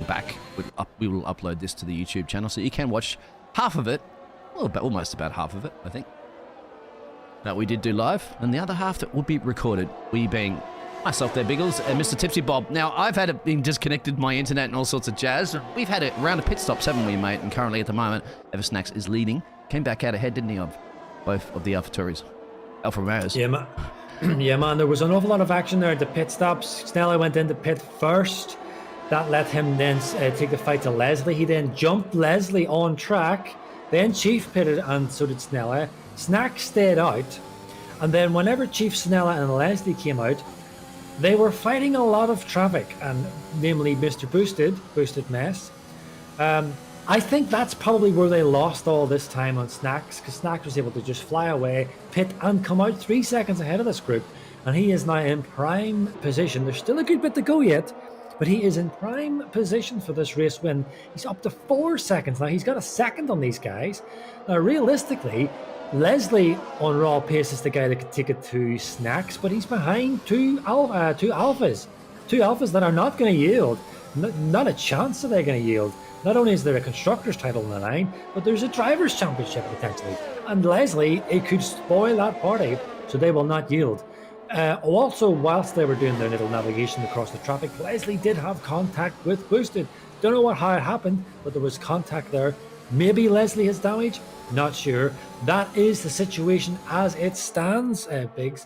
back, we will upload this to the YouTube channel, so you can watch half of it, well, almost about half of it, I think, that we did do live, and the other half that will be recorded. We being myself there, Biggles, and Mr. Tipsy Bob. Now, I've had it being disconnected, my internet and all sorts of jazz. We've had a round of pit stops, haven't we, mate? And currently, at the moment, Eversnacks is leading. Came back out ahead, didn't he, of both of the AlphaTauris? Alfa Romeos. Yeah, man. Yeah, man, there was an awful lot of action there at the pit stops. Snelly went into pit first. That let him then take the fight to Leslie. He then jumped Leslie on track. Then Chief pitted, and so did Snella. Snack stayed out. And then whenever Chief, Snella, and Leslie came out, they were fighting a lot of traffic, and namely Mr. Boosted Mess. I think that's probably where they lost all this time on Snacks, because Snacks was able to just fly away, pit, and come out 3 seconds ahead of this group. And he is now in prime position. There's still a good bit to go yet, but he is in prime position for this race win. He's up to 4 seconds now. He's got a second on these guys. Now, realistically, Leslie on raw pace is the guy that could take it to Snacks, but he's behind two alphas that are not going to yield. Not a chance that they're going to yield. Not only is there a constructor's title on the line, but there's a driver's championship potentially. And Leslie, it could spoil that party, so they will not yield. Also, whilst they were doing their little navigation across the traffic, Leslie did have contact with Boosted. Don't know how it happened, but there was contact there. Maybe Leslie has damage, not sure. That is the situation as it stands, Biggs.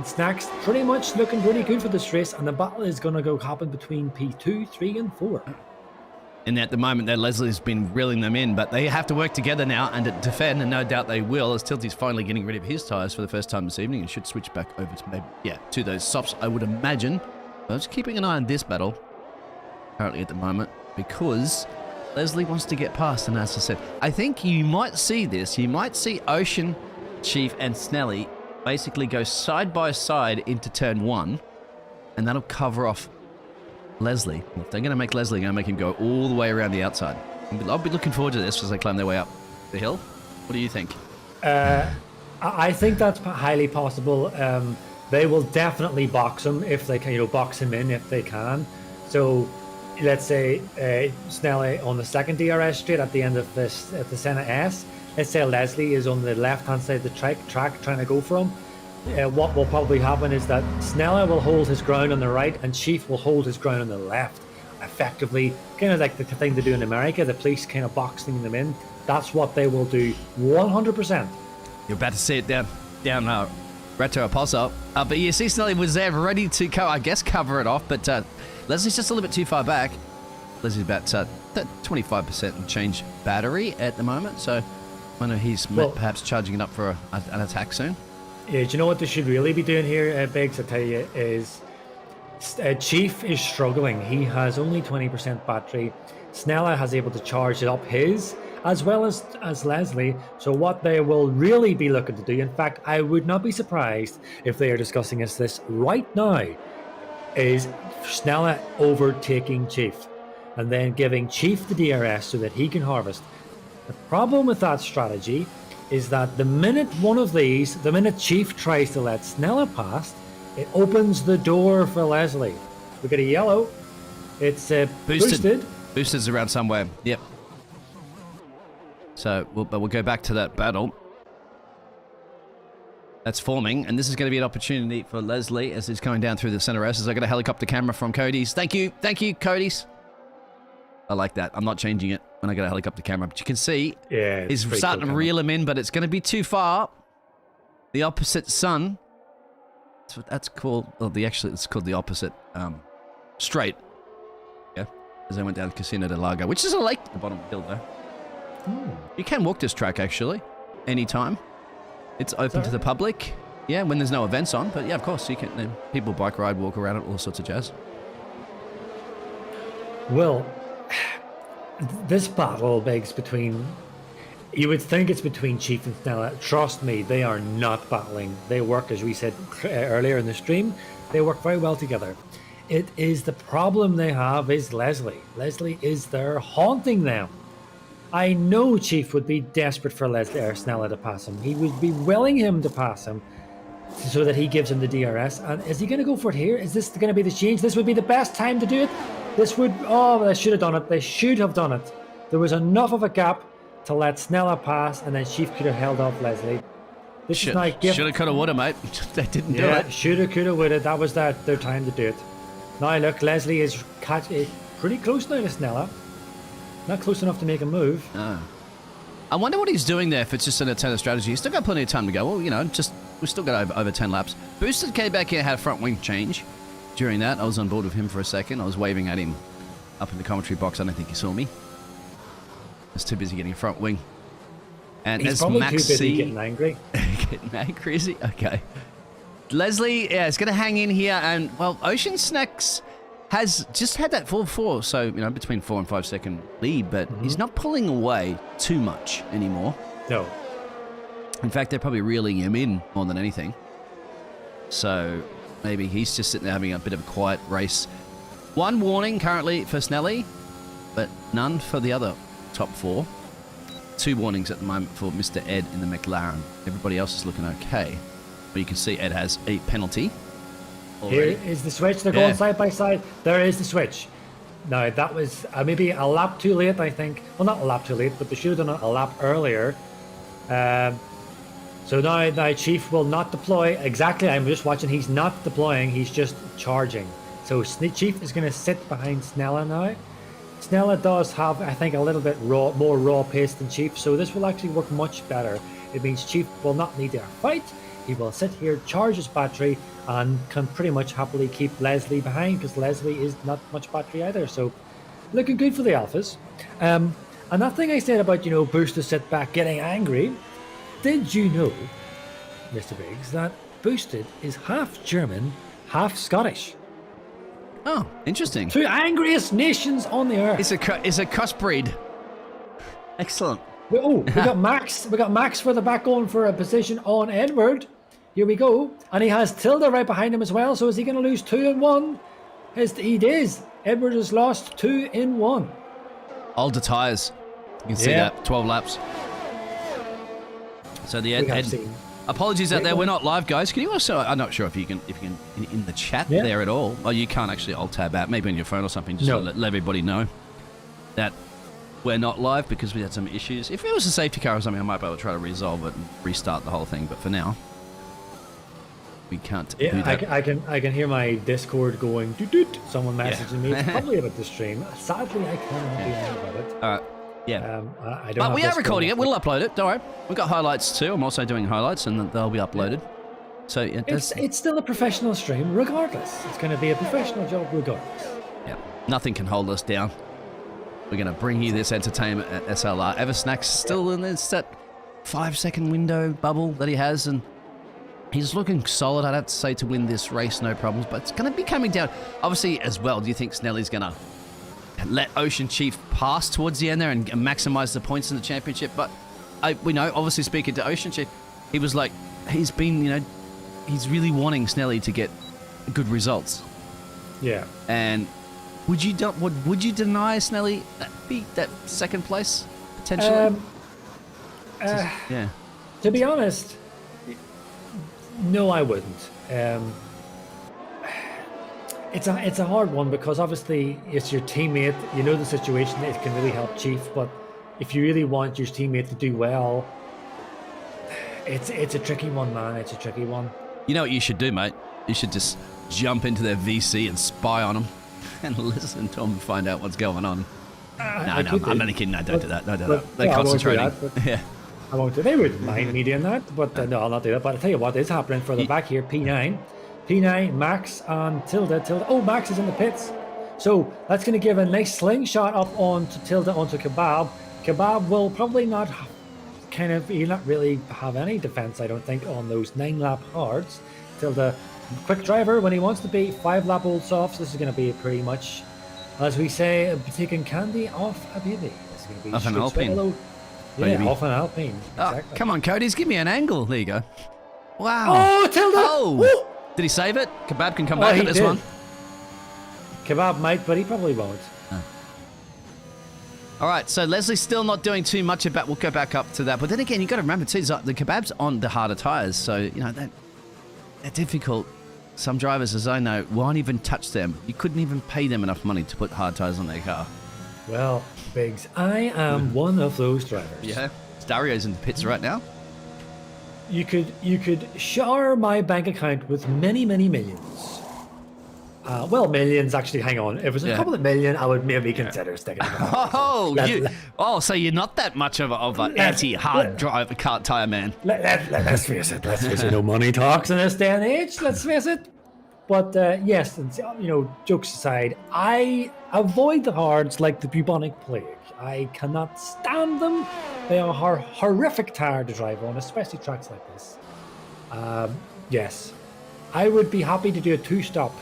Snacks pretty much looking pretty good for this race, and the battle is going to go happen between P2, 3, and 4. And at the moment, that Leslie's been reeling them in, but they have to work together now and defend, and no doubt they will, as Tilty's finally getting rid of his tyres for the first time this evening and should switch back over to maybe, to those softs, I would imagine. I was keeping an eye on this battle currently at the moment because Leslie wants to get past, and as I said, I think you might see this. You might see Ocean, Chief, and Snelly basically go side by side into turn 1, and that'll cover off Leslie. If they're going to make Leslie, going to make him go all the way around the outside. I'll be looking forward to this as they climb their way up the hill. What do you think? I think that's highly possible. They will definitely box him if they can, box him in if they can. So let's say Snelly on the second DRS straight at the end of this at the Senna S. Let's say Leslie is on the left-hand side of the track trying to go for him. What will probably happen is that Snella will hold his ground on the right and Chief will hold his ground on the left. Effectively, kind of like the thing they do in America, the police kind of boxing them in. That's what they will do, 100%. You're about to see it down Retro Apostle. But you see Snelly was there ready to, cover it off, but Leslie's just a little bit too far back. Leslie's about 25% and change battery at the moment, so I know he's perhaps charging it up for an attack soon. Yeah, do you know what they should really be doing here, Biggs? I tell you, is Chief is struggling. He has only 20% battery. Snella has able to charge it up his, as well as Leslie. So what they will really be looking to do, in fact, I would not be surprised if they are discussing this right now, is Snella overtaking Chief and then giving Chief the DRS so that he can harvest. The problem with that strategy is that the minute Chief tries to let Snella pass, it opens the door for Leslie. We got a yellow. It's boosted. Boosted's around somewhere. Yep. So, we'll go back to that battle. That's forming, and this is going to be an opportunity for Leslie as he's going down through the center S. I got a helicopter camera from Cody's. Thank you, Cody's. I like that. I'm not changing it when I get a helicopter camera, but you can see he's starting to reel him in, but it's going to be too far. The opposite sun. That's called. Well, it's called the opposite straight. Yeah, as I went down to Casino de Lago, which is a lake at the bottom of the hill there. You can walk this track actually, anytime. It's open to the public. Yeah, when there's no events on, but yeah, of course you can. People bike ride, walk around it, all sorts of jazz. Well, this battle begs between. You would think it's between Chief and Snella. Trust me, they are not battling. They work, as we said earlier in the stream, they work very well together. It is the problem they have is Leslie. Leslie is there haunting them. I know Chief would be desperate for Leslie or Snella to pass him. He would be willing him to pass him so that he gives him the DRS. And is he going to go for it here? Is this going to be the change? This would be the best time to do it. This would, oh, they should have done it. They should have done it. There was enough of a gap to let Snella pass, and then Chief could have held off Leslie. This Should is now gift. have, could have, would have, mate. They didn't do Yeah, it. shoulda, coulda, woulda. That was their time to do it. Now look, Leslie is pretty close now to Snella. Not close enough to make a move. I wonder what he's doing there if it's just an alternative strategy. He's still got plenty of time to go. Well, you know, we've still got over 10 laps. Boosted came back here, had a front wing change. During that, I was on board with him for a second. I was waving at him up in the commentary box. I don't think he saw me. I was too busy getting a front wing. And He's as probably Max too busy C getting angry. getting angry, is he? Okay. Leslie, yeah, is going to hang in here. And, well, Ocean Snacks has just had that 4-4. So, you know, between 4 and 5 second lead. But he's not pulling away too much anymore. No. In fact, they're probably reeling him in more than anything. So maybe he's just sitting there having a bit of a quiet race. One warning currently for Snelly, but none for the other top 4. 2 warnings at the moment for Mr. Ed in the McLaren. Everybody else is looking okay. But you can see Ed has a penalty already. Here is the switch. They're going side by side. There is the switch. Now, that was maybe a lap too late, I think. Well, not a lap too late, but they should have done it a lap earlier. So now Chief will not deploy. Exactly, I'm just watching. He's not deploying. He's just charging. So Chief is going to sit behind Snella now. Snella does have, I think, a little bit more raw pace than Chief, so this will actually work much better. It means Chief will not need to fight. He will sit here, charge his battery, and can pretty much happily keep Leslie behind, because Leslie is not much battery either. So looking good for the Alphas. And that thing I said about, you know, Boosted sit back getting angry, did you know, Mr. Biggs, that Boosted is half German, half Scottish? Oh, interesting. 2 angriest nations on the earth. It's a crossbreed. Excellent. We got Max. We got Max for the back going for a position on Edward. Here we go. And he has Tilda right behind him as well. So is he going to lose 2 in 1? He is. Edward has lost 2 in 1. Older tyres. You can see that. 12 laps. So the Ed apologies out there. We're not live, guys. Can you also? I'm not sure if you can in the chat there at all. Oh, you can't actually alt tab out. Maybe on your phone or something. Just to let everybody know that we're not live because we had some issues. If it was a safety car or something, I might be able to try to resolve it and restart the whole thing. But for now, we can't. Yeah, do that. I can hear my Discord going doot doot. Someone messaging me. It's probably about the stream. Sadly, I cannot do anything about it. All right. Yeah. I don't. But we are recording it. We'll upload it. Don't worry. We've got highlights too. I'm also doing highlights, and they'll be uploaded. So yeah, it's still a professional stream, regardless. It's going to be a professional job, regardless. Yeah. Nothing can hold us down. We're going to bring you this entertainment at SLR. Eversnack's still in that 5-second window bubble that he has, and he's looking solid, I'd have to say, to win this race, no problems. But it's going to be coming down. Obviously, as well, do you think Snelly's going to let Ocean Chief pass towards the end there and maximize the points in the championship? But we know, obviously, speaking to Ocean Chief, he was like, he's been, you know, he's really wanting Snelly to get good results. Yeah. And would you deny Snelly that second place potentially? Yeah. To be honest, no, I wouldn't. It's a hard one because obviously it's your teammate. You know the situation. It can really help Chief, but if you really want your teammate to do well, it's a tricky one, man. It's a tricky one. You know what you should do, mate? You should just jump into their VC and spy on them and listen to them and find out what's going on. No, I'm only kidding. No, don't do that. Don't do that. They're concentrating. I won't do. They wouldn't mind me doing that, but no, I'll not do that. But I'll tell you what is happening for the back here. P9, Max and Tilda. Oh, Max is in the pits. So that's going to give a nice slingshot up onto Tilda, onto Kebab. Kebab will probably not he'll not really have any defense, I don't think, on those 9-lap hards. Tilda, quick driver when he wants to be, 5-lap old softs. This is going to be pretty much, as we say, taking candy off a baby. This is going to be off an Alpine. Yeah, off an Alpine. Exactly. Oh, come on, Cody's, give me an angle. There you go. Wow. Oh, Tilda! Oh! Woo! Did he save it? Kebab can come back at this one. Kebab might, but he probably won't. All right, so Leslie's still not doing too much about. We'll go back up to that. But then again, you've got to remember, too, the Kebab's on the harder tyres. So, you know, they're difficult some drivers, as I know, won't even touch them. You couldn't even pay them enough money to put hard tires on their car. Well, Biggs, I am one of those drivers. Yeah. Dario's in the pits right now. You could shower my bank account with many, many millions. Well, millions, actually, hang on. If it was a couple of million, I would maybe consider sticking it out. So you're not that much of an anti-hard drive car tire man. Let's face it. No money talks in this day and age. Let's face it. But yes, jokes aside, I avoid the hards like the bubonic plague. I cannot stand them. They are horrific tire to drive on, especially tracks like this. Yes, I would be happy to do a 2-stop,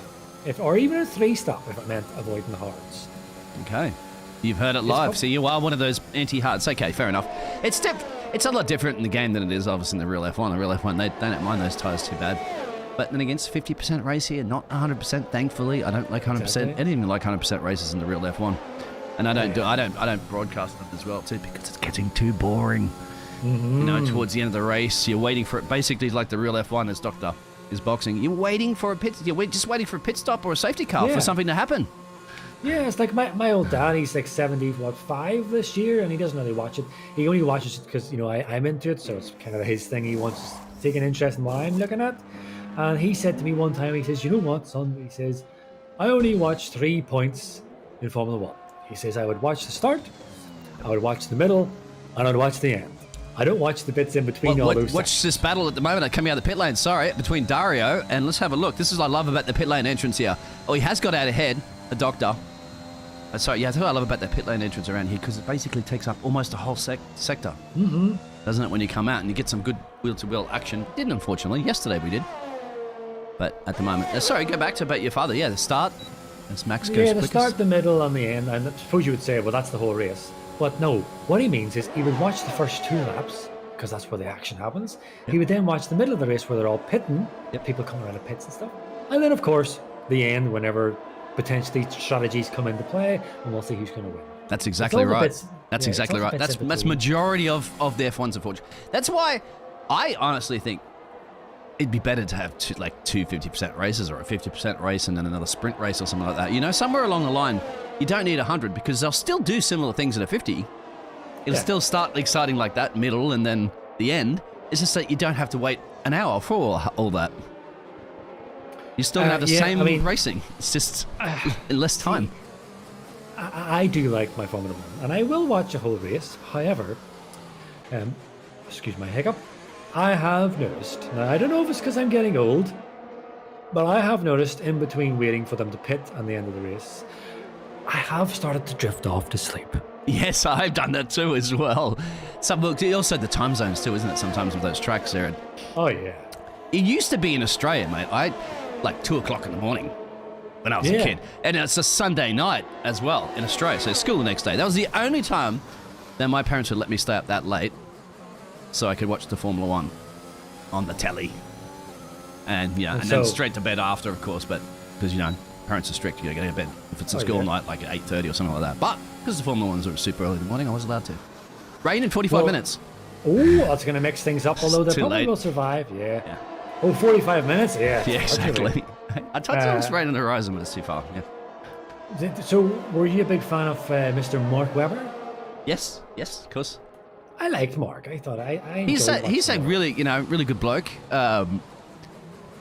or even a 3-stop if it meant avoiding the hards. Okay, you've heard it live. So you are one of those anti-hards. Okay, fair enough. It's a lot different in the game than it is obviously in the real F1. The real F1, they don't mind those tires too bad. But then again, it's 50% race here, not 100%. Thankfully, I don't like 100%. Exactly. I didn't even like 100% races in the real F1, and I don't broadcast them as well too because it's getting too boring. Mm-hmm. Towards the end of the race, you're waiting for it. Basically, like the real F1 is boxing. You're waiting for a pit. You're just waiting for a pit stop or a safety car for something to happen. Yeah, it's like my old dad. He's like 75 this year, and he doesn't really watch it. He only watches it because I'm into it, so it's kind of his thing. He wants to take an interest in what I'm looking at. And he said to me one time, he says, "You know what, son?" He says, "I only watch 3 points in Formula One." He says, "I would watch the start, I would watch the middle, and I would watch the end. I don't watch the bits in between all those." Watch this battle at the moment coming out of the pit lane. Sorry, between Dario and let's have a look. This is what I love about the pit lane entrance here. Oh, he has got out ahead, the doctor. That's what I love about that pit lane entrance around here because it basically takes up almost a whole sector. Mm-hmm. Doesn't it? When you come out and you get some good wheel-to-wheel action. Didn't, unfortunately. Yesterday we did. But at the moment, sorry, go back to about your father. Yeah, the start. As Max goes the start, the middle, and the end. And I suppose you would say, well, that's the whole race. But no, what he means is he would watch the first 2 laps because that's where the action happens. Yep. He would then watch the middle of the race where they're all pitting, people coming around the pits and stuff. And then, of course, the end whenever potentially strategies come into play, and we'll see who's going to win. That's exactly right. That's exactly right. That's majority of the F1s, unfortunately. That's why I honestly think it'd be better to have two 50% races or a 50% race and then another sprint race or something like that. Somewhere along the line, you don't need 100 because they'll still do similar things at a 50. It'll still start exciting like that, middle, and then the end. It's just that you don't have to wait an hour for all that. You still have the same racing. It's just in less time. I do like my Formula 1, and I will watch a whole race. However, excuse my hiccup, I have noticed, now I don't know if it's because I'm getting old, but I have noticed in between waiting for them to pit and the end of the race, I have started to drift off to sleep. Yes, I've done that too as well. Also the time zones too, isn't it? Sometimes with those tracks there. Oh yeah. It used to be in Australia, mate. Like 2 o'clock in the morning when I was a kid. And it's a Sunday night as well in Australia. So school the next day. That was the only time that my parents would let me stay up that late so I could watch the Formula One on the telly. And then straight to bed after, of course, but because, parents are strict, you gotta get to bed if it's a school night, like at 8:30 or something like that. But because the Formula Ones are super early in the morning, I was allowed to. Rain in 45 minutes. Oh, that's going to mix things up, although they probably will survive. Yeah. Oh, 45 minutes? Yeah. Yeah, exactly. I thought it was right on the horizon, but it's too far. Yeah. So, were you a big fan of Mr. Mark Webber? Yes, of course. I liked Mark. I thought I he's a really, really good bloke.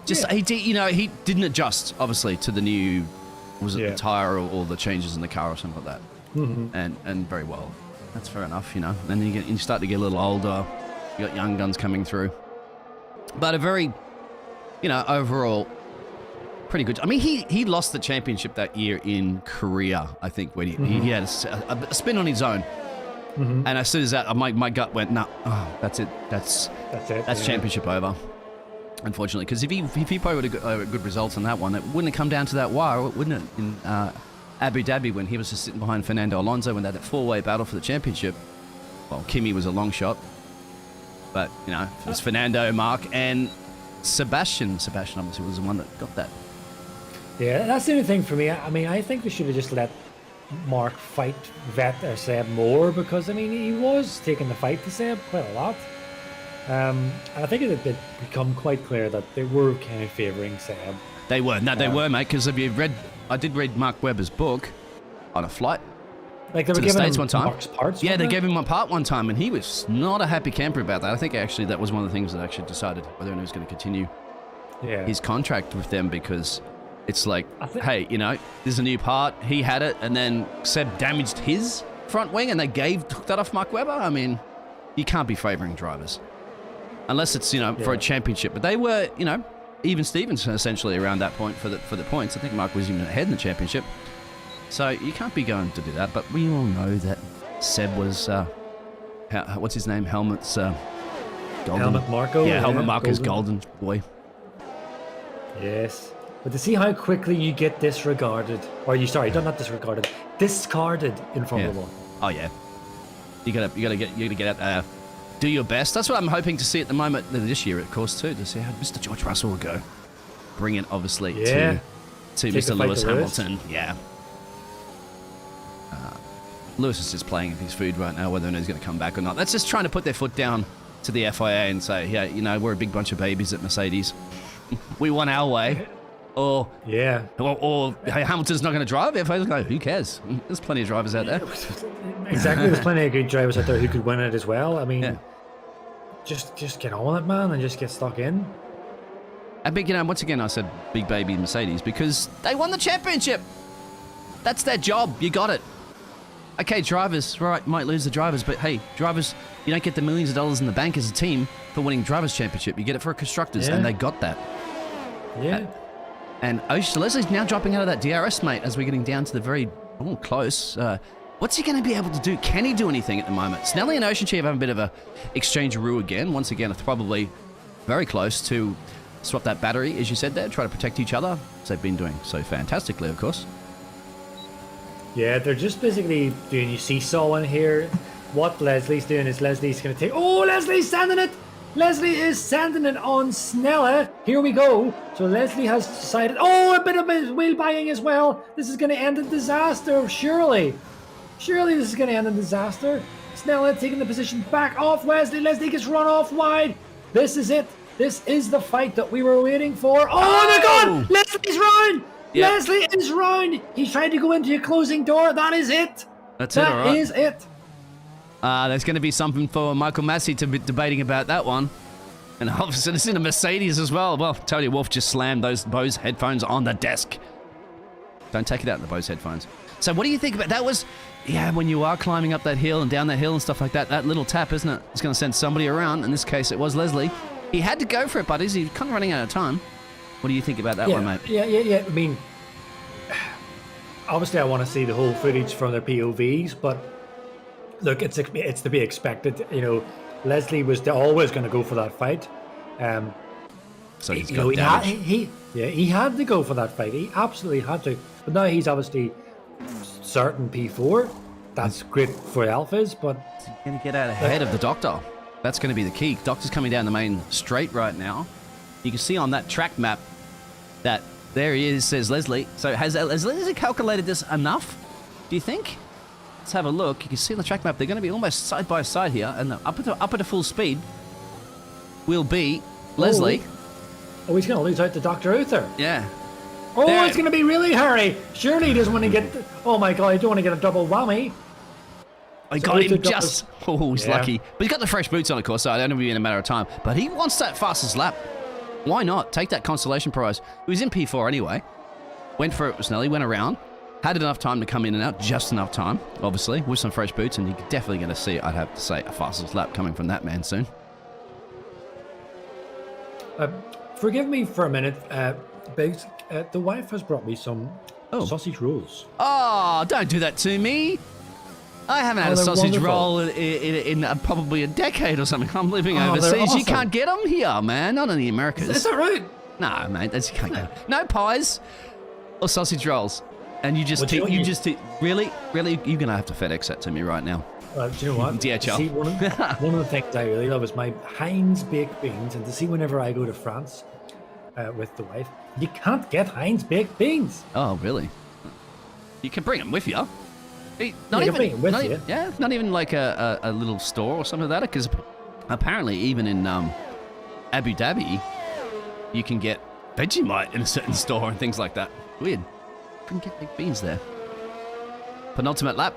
He didn't adjust obviously to the new, the tire or the changes in the car or something like that. Mm-hmm. And very well. That's fair enough, And then you start to get a little older. You got young guns coming through, but a very, overall, pretty good. I mean, he lost the championship that year in Korea, I think, when he had a spin on his own. Mm-hmm. And as soon as that, my gut went, no, that's it. That's championship over. Unfortunately, because if he probably would have got good results on that one, it wouldn't have come down to that wire, wouldn't it? In Abu Dhabi, when he was just sitting behind Fernando Alonso when they had that 4-way battle for the championship. Well, Kimi was a long shot, but it was Fernando, Mark, and Sebastian. Sebastian obviously was the one that got that. Yeah, that's the only thing for me. I mean, I think they should have just let Mark fight Vet or Seb more because he was taking the fight to Seb quite a lot. And I think it had become quite clear that they were kind of favouring Seb They were. No, they were, mate, because I did read Mark Webber's book on a flight Like they were to the giving States him one time. Mark's parts. Yeah, weren't they gave him one part one time, and he was not a happy camper about that. I think actually that was one of the things that actually decided whether or not he was going to continue Yeah. his contract with them, because it's like, think- hey, you know, there's a new part. He had it, and then Seb damaged his front wing, and they took that off Mark Webber. I mean, you can't be favouring drivers unless it's, you know, for a championship. But they were, you know, even Stevens essentially around that point for the points. I think Mark was even ahead in the championship. So you can't be going to do that. But we all know that Seb was, what's his name? Helmut's golden. Helmut Marko. Yeah, Helmut Marko's golden boy. Yes. But to see how quickly you get disregarded, or not disregarded, discarded in Formula One. Oh yeah. You gotta get out there. Do your best. That's what I'm hoping to see at the moment this year, of course, too, to see how Mr. George Russell will go. Bring it, obviously, to Take Mr. the fight Lewis to Lewis. Hamilton. Yeah. Lewis is just playing with his food right now, whether or not he's going to come back or not. That's just trying to put their foot down to the FIA and say, yeah, you know, we're a big bunch of babies at Mercedes. We want our way. Or hey, Hamilton's not going to drive. FIA's going, who cares? There's plenty of drivers out there. Exactly. There's plenty of good drivers out there who could win it as well. I mean, just get on with it, man, and just get stuck in. And big, you know, once again, I said big baby Mercedes because they won the championship. That's their job. You got it. Okay, drivers, right, might lose the drivers, but hey, drivers, you don't get the millions of dollars in the bank as a team for winning drivers' championship. You get it for constructors, and they got that. Yeah. And Ocean Leslie's now dropping out of that DRS, mate, as we're getting down to the very close. What's he going to be able to do? Can he do anything at the moment? Snelly and Ocean Chief have a bit of a exchange of rule again. Once again, it's probably very close to swap that battery, as you said there, try to protect each other, as they've been doing so fantastically, of course. Yeah, they're just basically doing seesaw in here. What Leslie's doing is Leslie's going to take... Oh, Leslie's sending it! Leslie is sending it on Snella. Here we go. So Leslie has decided... Oh, a bit of wheel buying as well. This is going to end in disaster, surely. Surely this is going to end in disaster. Snella taking the position back off Leslie. Leslie gets run off wide. This is it. This is the fight that we were waiting for. Oh, they're gone! Leslie's round! Yep. Leslie is round. He's trying to go into a closing door. That is it. That's it, all right. That is it. There's going to be something for Michael Massey to be debating about that one. And obviously, it's in a Mercedes as well. Well, Tony Wolff just slammed those Bose headphones on the desk. Don't take it out in the Bose headphones. So what do you think about that? Was, yeah, when you are climbing up that hill and down that hill and stuff like that, that little tap, isn't it? It's going to send somebody around. In this case, it was Leslie. He had to go for it, buddies. He's kind of running out of time. What do you think about that one, mate? Yeah. I mean, obviously, I want to see the whole footage from their POVs, but look, it's to be expected. You know, Leslie was always going to go for that fight. So he's got damage. He had to go for that fight. He absolutely had to. But now he's obviously certain P4. That's great for Alphas, but he's going to get out ahead of the Doctor. That's going to be the key. Doctor's coming down the main straight right now. You can see on that track map that there he is, says Leslie. So has Leslie calculated this enough, do you think? Let's have a look. You can see on the track map, they're going to be almost side by side here, and up at full speed will be Leslie. Oh, he's going to lose out to Dr. Uther. Yeah. Oh, there. It's going to be really hairy. Surely he doesn't want to get... Oh my God, he don't want to get a double whammy. I got him just... Oh, he's lucky. But he's got the fresh boots on, of course, so I don't know if it'll be in a matter of time. But he wants that fastest lap. Why not? Take that consolation prize. He was in P4 anyway. Went for it with Snelly, went around. Had enough time to come in and out, just enough time, obviously, with some fresh boots. And you're definitely going to see, I'd have to say, a fastest lap coming from that man soon. Forgive me for a minute, Biggs. The wife has brought me some sausage rolls. Oh, don't do that to me. I haven't had a sausage roll in probably a decade or something. I'm living overseas. Awesome. You can't get them here, man. Not in the Americas. Is that right? No, mate. You can't get them. No pies or sausage rolls. And you just really, you're going to have to FedEx that to me right now. Do you know what? DHL. See, one of the things I really love is my Heinz baked beans. And to see whenever I go to France with the wife, you can't get Heinz baked beans. Oh, really? You can bring them with you. Not even like a little store or something like that, because apparently even in Abu Dhabi, you can get Vegemite in a certain store and things like that. Weird. Couldn't get big beans there. Penultimate lap.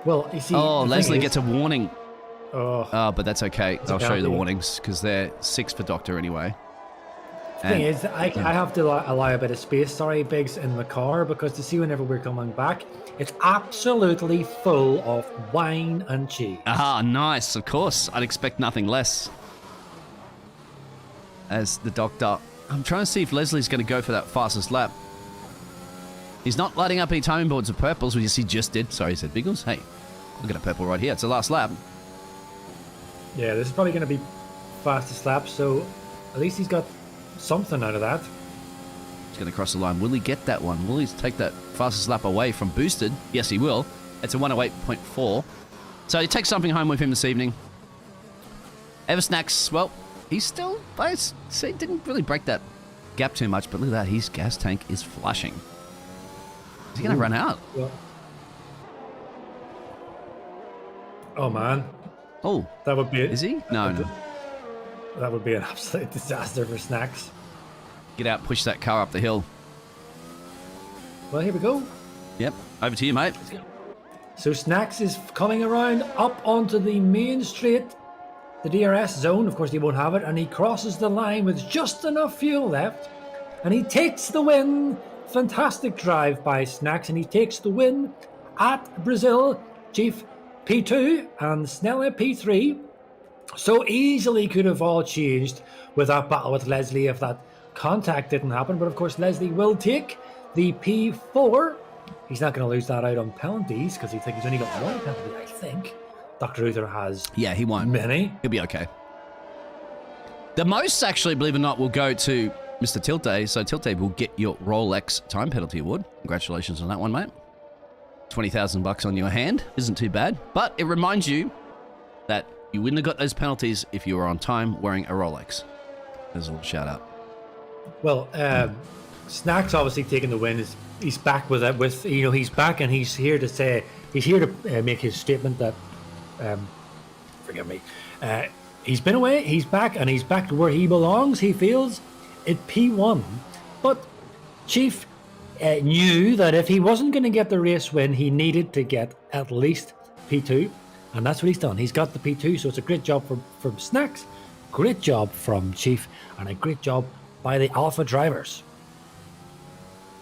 Well, you see. Oh, Leslie gets a warning. Oh, but that's okay. I'll show you the warnings because they're 6 for Doctor anyway. The thing is, I have to allow a bit of space, sorry, Biggs, in the car because to see whenever we're coming back, it's absolutely full of wine and cheese. Ah, nice. Of course. I'd expect nothing less. As the Doctor. I'm trying to see if Leslie's going to go for that fastest lap. He's not lighting up any timing boards of purples, which he just did. Sorry, he said Biggles. Hey, look at a purple right here. It's the last lap. Yeah, this is probably going to be fastest lap, so at least he's got something out of that. He's going to cross the line. Will he get that one? Will he take that fastest lap away from boosted? Yes, he will. It's a 108.4. So he takes something home with him this evening. Eversnacks, well, he's still, I say, didn't really break that gap too much, but look at that. His gas tank is flushing. Is he going to run out? Well, oh, man. Oh. That would be it. Is he? No. That would be an absolute disaster for Snacks. Get out, push that car up the hill. Well, here we go. Yep. Over to you, mate. So Snacks is coming around up onto the main straight, the DRS zone. Of course, he won't have it. And he crosses the line with just enough fuel left. And he takes the win. Fantastic drive by Snacks. And he takes the win at Brazil. Chief P2 and Snella P3. So easily could have all changed with that battle with Leslie if that contact didn't happen. But of course, Leslie will take the P4. He's not going to lose that out on penalties because he's only got one penalty, I think. Dr. Uther has he won't. Many. He'll be okay. The most, actually, believe it or not, will go to Mr. Tilte. So Tilte will get your Rolex time penalty award. Congratulations on that one, mate. 20,000 bucks on your hand. Isn't too bad. But it reminds you that you wouldn't have got those penalties if you were on time wearing a Rolex. There's a little shout out. Well, Snacks obviously taking the win. He's back with it. He's back and he's here to make his statement that, forgive me, he's been away. He's back and he's back to where he belongs. He feels at P1, but Chief knew that if he wasn't going to get the race win, he needed to get at least P2. And that's what he's done. He's got the P2, so it's a great job from Snacks, great job from Chief, and a great job by the Alpha drivers.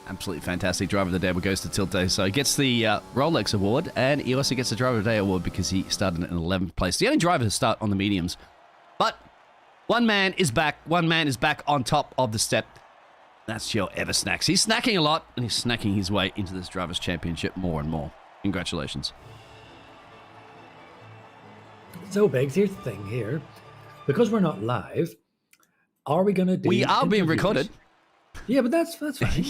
Absolutely fantastic. Driver of the Day goes to Tilte. So he gets the Rolex award, and he also gets the Driver of the Day award because he started in 11th place. The only driver to start on the mediums. But one man is back. One man is back on top of the step. That's your Eversnacks. He's snacking a lot, and he's snacking his way into this Drivers' Championship more and more. Congratulations. So, Biggs, here's the thing here. Because we're not live, are we going to do... We are being recorded. Yeah, but that's fine.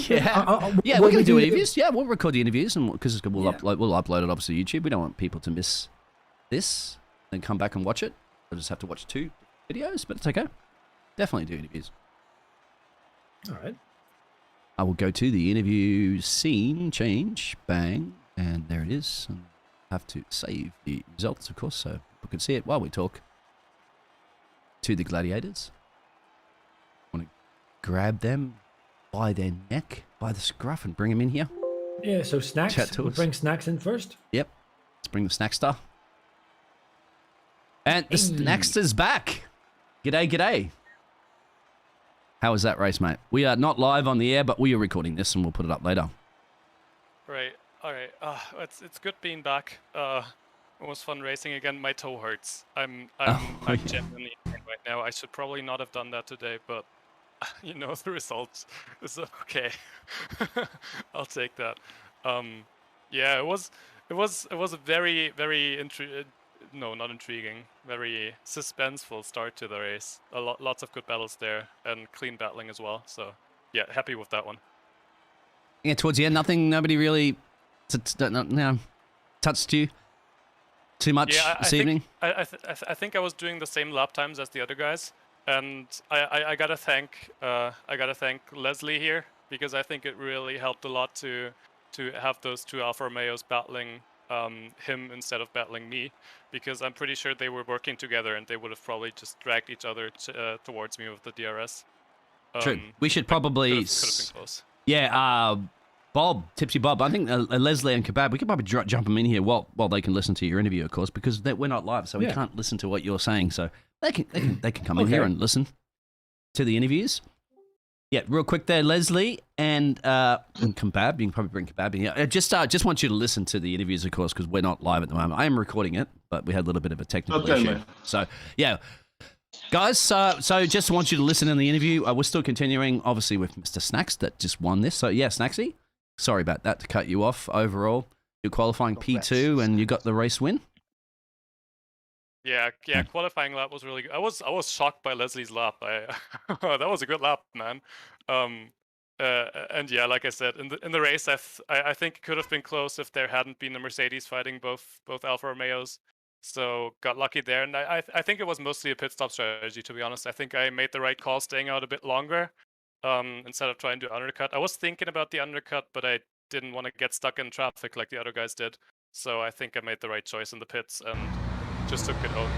Yeah, we're going to do interviews. Yeah, we'll record the interviews and because we'll upload it obviously to YouTube. We don't want people to miss this and come back and watch it. They'll just have to watch 2 videos, but it's okay. Definitely do interviews. All right. I will go to the interview scene, change, bang, and there it is. And have to save the results, of course, so people can see it while we talk to the gladiators. Want to grab them by their neck, by the scruff, and bring them in here. Yeah, so Snacks. Chat to We'll us. bring Snacks in first. Yep. Let's bring the Snackster. And the Snackster's back. G'day, g'day. How was that race, mate? We are not live on the air, but we are recording this and we'll put it up later. Right. All right. It's good being back. It was fun racing again. My toe hurts. I'm genuinely in pain right now. I should probably not have done that today, but you know the results. It's okay. I'll take that. Yeah, it was a very not intriguing, very suspenseful start to the race. Lots of good battles there and clean battling as well. So yeah, happy with that one. Yeah, towards the end, nobody really touched you too much this evening. I think I was doing the same lap times as the other guys, and I gotta thank Leslie here because I think it really helped a lot to have those 2 Alfa Romeos battling him instead of battling me, because I'm pretty sure they were working together and they would have probably just dragged each other towards me with the DRS. True. We should probably... Could have been close. Yeah, Bob, Tipsy Bob, I think Leslie and Kebab, we could probably jump them in here while they can listen to your interview, of course, because we're not live, so we can't listen to what you're saying. So they can come in here and listen to the interviews. Yeah, real quick there, Leslie and Kebab. You can probably bring Kebab in here. I just want you to listen to the interviews, of course, because we're not live at the moment. I am recording it, but we had a little bit of a technical issue. Man. So, yeah. Guys, so just want you to listen in the interview. We're still continuing, obviously, with Mr. Snacks that just won this. So, yeah, Snacksy, sorry about that to cut you off. Overall, you're qualifying P2 and you got the race win. Yeah, qualifying lap was really good. I was shocked by Leslie's lap. That was a good lap, man. And yeah, like I said, in the race, I think it could have been close if there hadn't been a Mercedes fighting both Alfa Romeos. So got lucky there, and I think it was mostly a pit stop strategy, to be honest. I think I made the right call staying out a bit longer instead of trying to undercut. I was thinking about the undercut, but I didn't want to get stuck in traffic like the other guys did. So I think I made the right choice in the pits and just took it home.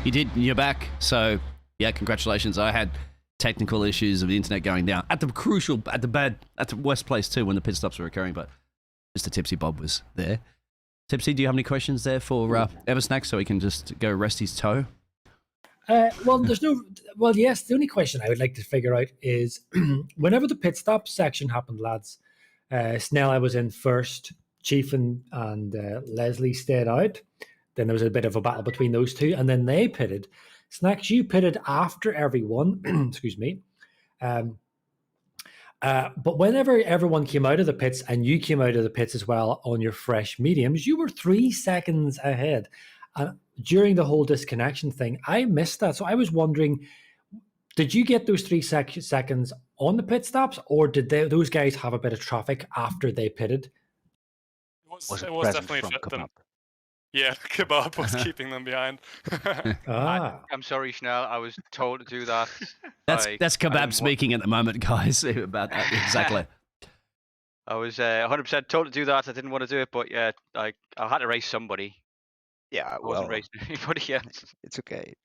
You did, you're back. So yeah, congratulations. I had technical issues of the internet going down at the worst place too when the pit stops were occurring, but Mr. Tipsy Bob was there. Tipsy, do you have any questions there for Eversnack so he can just go rest his toe? Yes, the only question I would like to figure out is whenever the pit stop section happened, lads, Snella was in first, Chief and Leslie stayed out. Then there was a bit of a battle between those two, and then they pitted. Snacks, you pitted after everyone, excuse me. But whenever everyone came out of the pits and you came out of the pits as well on your fresh mediums, you were 3 seconds ahead. And during the whole disconnection thing, I missed that. So I was wondering, did you get those 3 seconds on the pit stops, or did those guys have a bit of traffic after they pitted? It was definitely them. Yeah, Kebab was keeping them behind. I'm sorry, Schnell. I was told to do that. That's Kebab speaking at the moment, guys, about that. Exactly. I was 100% told to do that. I didn't want to do it, but yeah, I had to race somebody. Yeah, I wasn't racing anybody else. It's okay.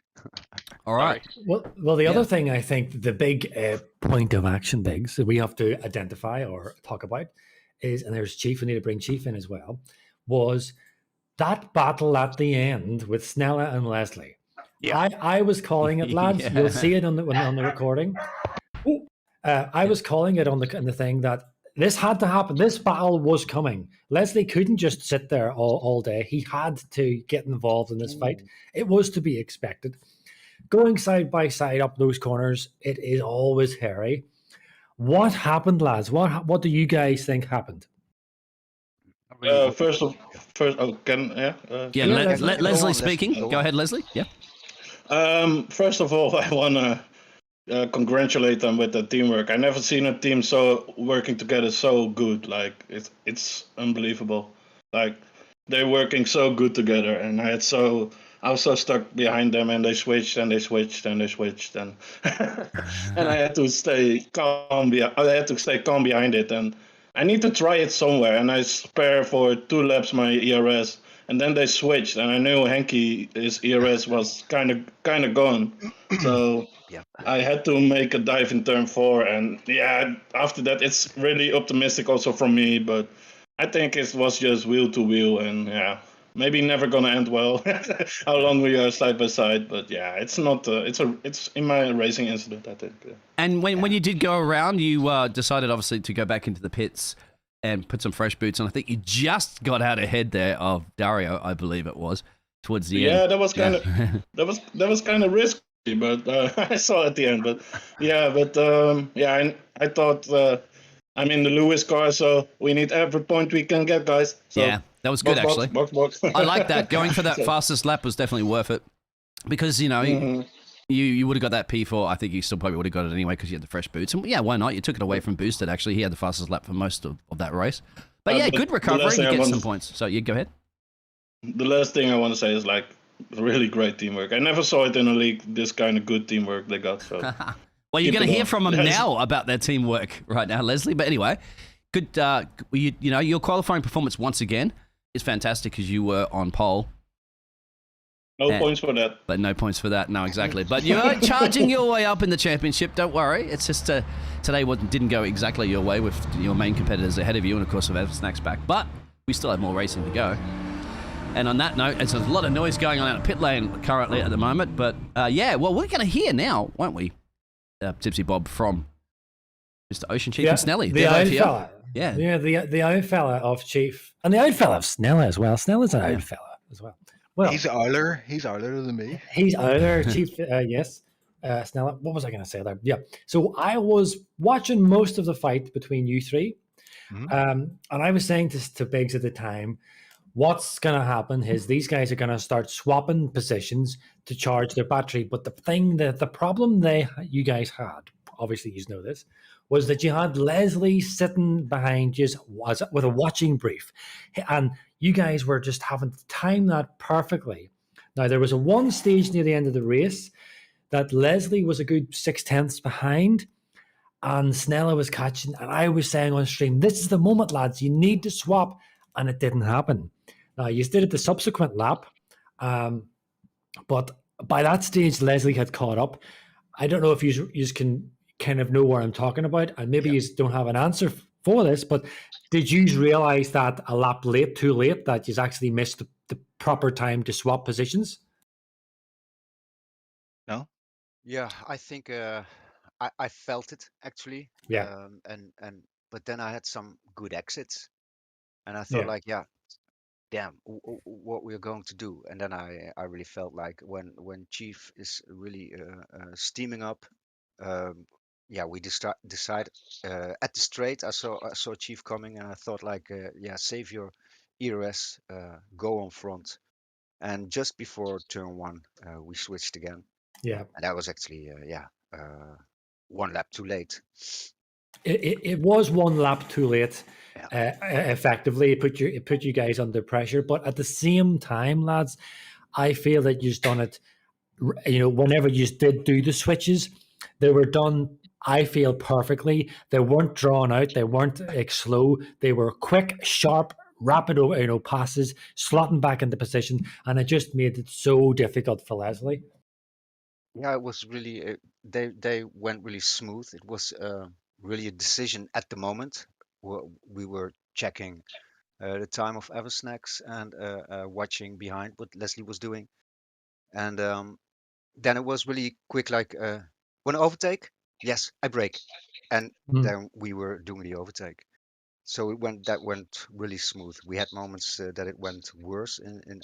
All right. Well, the other thing I think the big point of action, Biggs, that we have to identify or talk about is, and there's Chief, we need to bring Chief in as well, was that battle at the end with Snella and Leslie. Yeah. I was calling it, lads. Yeah. You'll see it on the recording. I was calling it on the thing that this had to happen. This battle was coming. Leslie couldn't just sit there all day. He had to get involved in this fight. It was to be expected. Going side by side up those corners, it is always hairy. What happened, lads? What do you guys think happened? Leslie speaking. Go ahead, Leslie. Yeah. First of all, I want to congratulate them with the teamwork. I never seen a team working together so good. Like it's unbelievable. Like they're working so good together, and I was so stuck behind them, and they switched and and I had to stay calm. I had to stay calm behind it, and I need to try it somewhere, and I spare for 2 laps my ERS, and then they switched, and I knew his ERS was kind of gone, so I had to make a dive in turn 4, and yeah, after that it's really optimistic also from me, but I think it was just wheel to wheel, and yeah, maybe never gonna end well. How long we are side by side, but yeah, it's not. It's in my racing incident, I think. And when you did go around, you decided obviously to go back into the pits and put some fresh boots on. I think you just got out ahead there of Dario, I believe it was, towards the end. Yeah, that was kind of that was kind of risky, but I saw at the end. But I thought. I'm in the Lewis car, so we need every point we can get, guys. So, yeah, that was good, actually. Box. I like that. Going for that fastest lap was definitely worth it. Because, you would have got that P4. I think you still probably would have got it anyway because you had the fresh boots. And yeah, why not? You took it away from Boosted, actually. He had the fastest lap for most of that race. But yeah, good recovery. You get some points. So, go ahead. The last thing I want to say is, really great teamwork. I never saw it in a league, this kind of good teamwork they got. So. Well, you're going to hear from them now about their teamwork right now, Leslie. But anyway, good. Your qualifying performance once again is fantastic because you were on pole. No points for that. But no points for that. No, exactly. But you're charging your way up in the championship. Don't worry. It's just today didn't go exactly your way with your main competitors ahead of you, and of course with Snacks back. But we still have more racing to go. And on that note, there's a lot of noise going on out of pit lane currently at the moment. But yeah, well, we're going to hear now, won't we, Tipsy Bob, from Mr. Ocean Chief and Snelly. The old fella. Yeah. Yeah, the old fella of Chief. And the old fella of Snella as well. Snella's an old fella as well. Well, He's older. He's older than me. he's older, Chief. Yes. Snella. What was I going to say there? Yeah. So I was watching most of the fight between you three. And I was saying to Biggs at the time, what's going to happen is these guys are going to start swapping positions to charge their battery. But the problem you guys had, obviously you know this, was that you had Leslie sitting behind you with a watching brief. And you guys were just having to time that perfectly. Now, there was a one stage near the end of the race that Leslie was a good 6/10 behind, and Snella was catching. And I was saying on stream, this is the moment, lads, you need to swap. And it didn't happen. Now, you did it the subsequent lap, but by that stage, Leslie had caught up. I don't know if you can kind of know what I'm talking about, and maybe you don't have an answer for this, but did you realize that a lap too late, that you actually missed the proper time to swap positions? No. Yeah, I think I felt it actually. Yeah. But then I had some good exits, and I thought like, yeah, damn, what we're going to do. And then I really felt like when Chief is really steaming up, yeah, we decide at the straight. I saw Chief coming, and I thought like, yeah, save your ERS, go on front. And just before turn 1, we switched again. Yeah, and that was actually one lap too late. It was one lap too late. Effectively, it put you guys under pressure. But at the same time, lads, I feel that you've done it. You know, whenever you did do the switches, they were done, I feel, perfectly. They weren't drawn out. They weren't slow. They were quick, sharp, rapid, passes, slotting back into position, and it just made it so difficult for Leslie. Yeah, it was really they went really smooth. It was really a decision at the moment. We were checking the time of Eversnacks and watching behind what Leslie was doing, and then it was really quick. Like, want to overtake? Yes, I brake, and then we were doing the overtake. So that went really smooth. We had moments that it went worse in